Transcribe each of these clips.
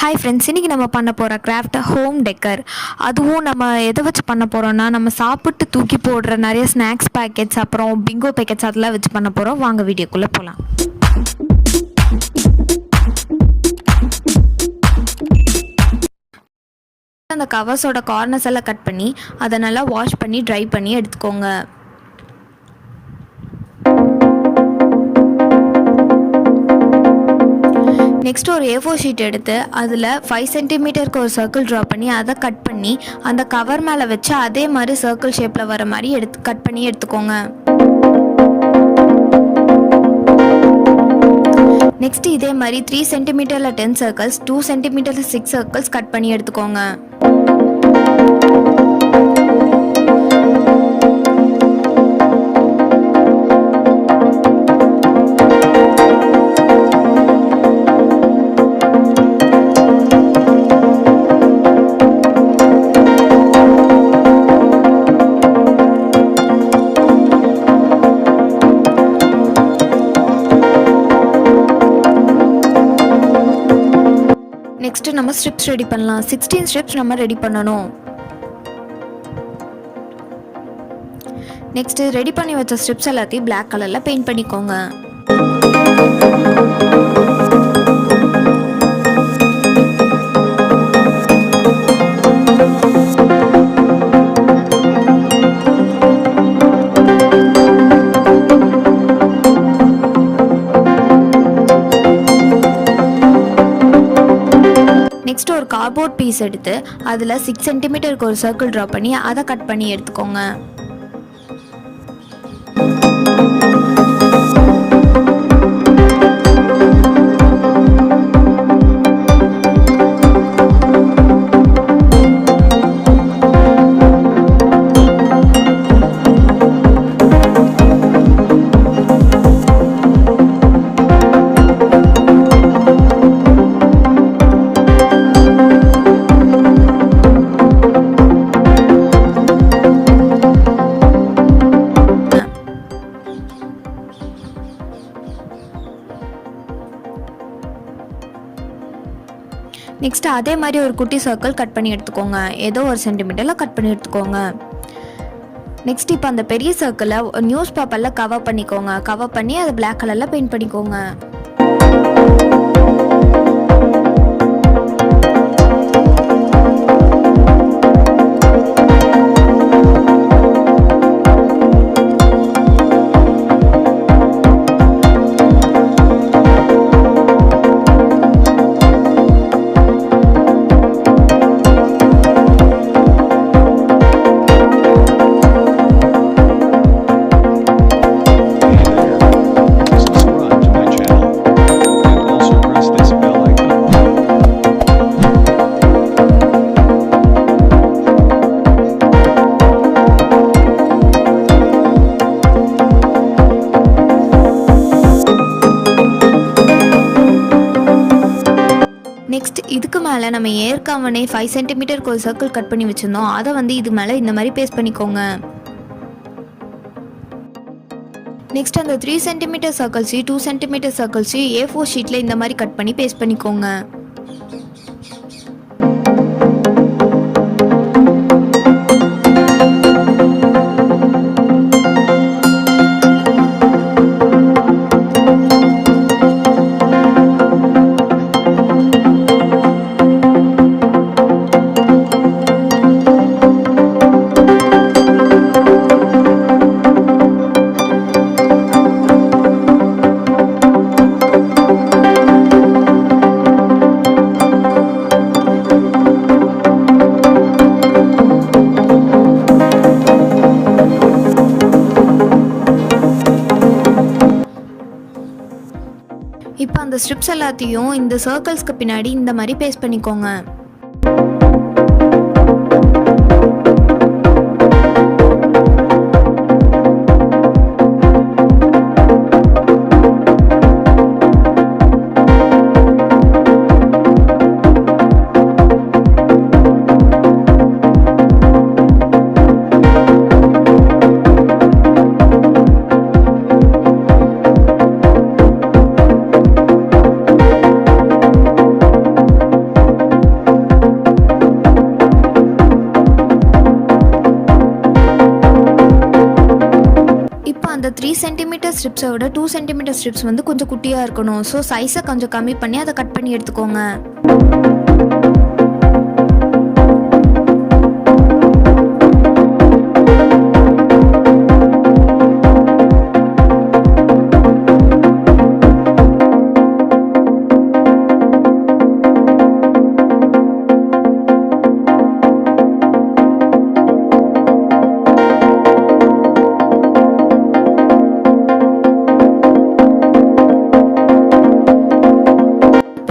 Hi friends, இன்றைக்கி நம்ம பண்ண போகிற கிராஃப்ட் ஹோம் டெக்கர். அதுவும் நம்ம எதை வச்சு பண்ண போகிறோன்னா, நம்ம சாப்பிட்டு தூக்கி போடுற நிறைய ஸ்நாக்ஸ் பேக்கெட்ஸ், அப்புறம் பிங்கோ பேக்கெட்ஸ் அதெல்லாம் வச்சு பண்ண போகிறோம். வாங்க வீடியோக்குள்ளே போகலாம். அந்த கவர்ஸோட கார்னர்ஸ் எல்லாம் கட் பண்ணி அதை நல்லா வாஷ் பண்ணி ட்ரை பண்ணி எடுத்துக்கோங்க. நெக்ஸ்ட் ஒரு A4 ஷீட் எடுத்து அதில் 5 சென்டிமீட்டருக்கு ஒரு சர்க்கிள் ட்ரா பண்ணி அதை கட் பண்ணி அந்த கவர் மேலே வச்சு அதே மாதிரி சர்க்கிள் ஷேப்பில் வர மாதிரி கட் பண்ணி எடுத்துக்கோங்க. நெக்ஸ்ட் இதே மாதிரி 3 சென்டிமீட்டரில் 10 சர்க்கிள்ஸ், 2 சென்டிமீட்டரில் 6 சர்க்கிள்ஸ் கட் பண்ணி எடுத்துக்கோங்க. நெக்ஸ்ட் நம்ம ஸ்ட்ரிப்ஸ் ரெடி பண்ணலாம். 16 ஸ்ட்ரிப்ஸ் நம்ம ரெடி பண்ணணும். நெக்ஸ்ட் ரெடி பண்ணி வச்ச ஸ்ட்ரிப்ஸ் எல்லாத்தையும் பிளாக் கலர்ல பெயிண்ட் பண்ணிக்கோங்க. நெக்ஸ்ட் ஒரு கார்ட்போர்ட் பீஸ் எடுத்து அதில் 6 சென்டிமீட்டருக்கு ஒரு சர்க்கிள் ட்ரா பண்ணி அதை கட் பண்ணி எடுத்துக்கோங்க. நெக்ஸ்ட் அதே மாதிரி ஒரு குட்டி சர்க்கிள் கட் பண்ணி எடுத்துக்கோங்க. ஏதோ ஒரு சென்டிமீட்டரில் கட் பண்ணி எடுத்துக்கோங்க. நெக்ஸ்ட் இப்போ அந்த பெரிய சர்க்கிளை நியூஸ் பேப்பரில் கவர் பண்ணிக்கோங்க. கவர் பண்ணி அதை பிளாக் கலரில் பெயிண்ட் பண்ணிக்கோங்க. நெக்ஸ்ட் இதுக்கு மேலே நம்ம ஏற்கனவே 5 சென்டிமீட்டருக்கு ஒரு சர்க்கிள் கட் பண்ணி வச்சுருந்தோம். அதை இது மேலே இந்த மாதிரி பேஸ்ட் பண்ணிக்கோங்க. நெக்ஸ்ட் அந்த 3 சென்டிமீட்டர் சர்க்கிள்ஸையும் 2 சென்டிமீட்டர் சர்க்கிள்ஸையும் A4 ஷீட்டில் இந்த மாதிரி கட் பண்ணி பேஸ்ட் பண்ணிக்கோங்க. இப்போ அந்த ஸ்ட்ரிப்ஸ் எல்லாத்தையும் இந்த சர்க்கிள்ஸ்க்கு பின்னாடி இந்த மாதிரி பேஸ்ட் பண்ணிக்கோங்க. 3 சென்டிமீட்டர் ஸ்ட்ரிப்ஸை விட 2 சென்டிமீட்டர் ஸ்ட்ரிப்ஸ் வந்து கொஞ்சம் குட்டியாக இருக்கணும். ஸோ சைஸை கொஞ்சம் கம்மி பண்ணி அதை கட் பண்ணி எடுத்துக்கோங்க.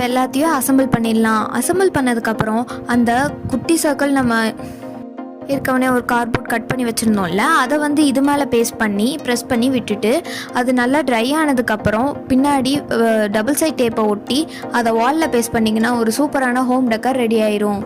எல்லாத்தையும் அசம்பிள் பண்ணிடலாம். அசம்பிள் பண்ணதுக்கப்புறம் அந்த குட்டி சர்க்கிள் நம்ம இருக்கவனே ஒரு கார்ட்போர்ட் கட் பண்ணி வச்சுருந்தோம்ல, அதை வந்து இது மேலே பேஸ்ட் பண்ணி ப்ரெஸ் பண்ணி விட்டுட்டு அது நல்லா ட்ரை ஆனதுக்கப்புறம் பின்னாடி டபுள் சைட் டேப்பை ஒட்டி அதை வாலில் பேஸ்ட் பண்ணிங்கன்னா ஒரு சூப்பரான ஹோம் டெக்கர் ரெடி ஆயிரும்.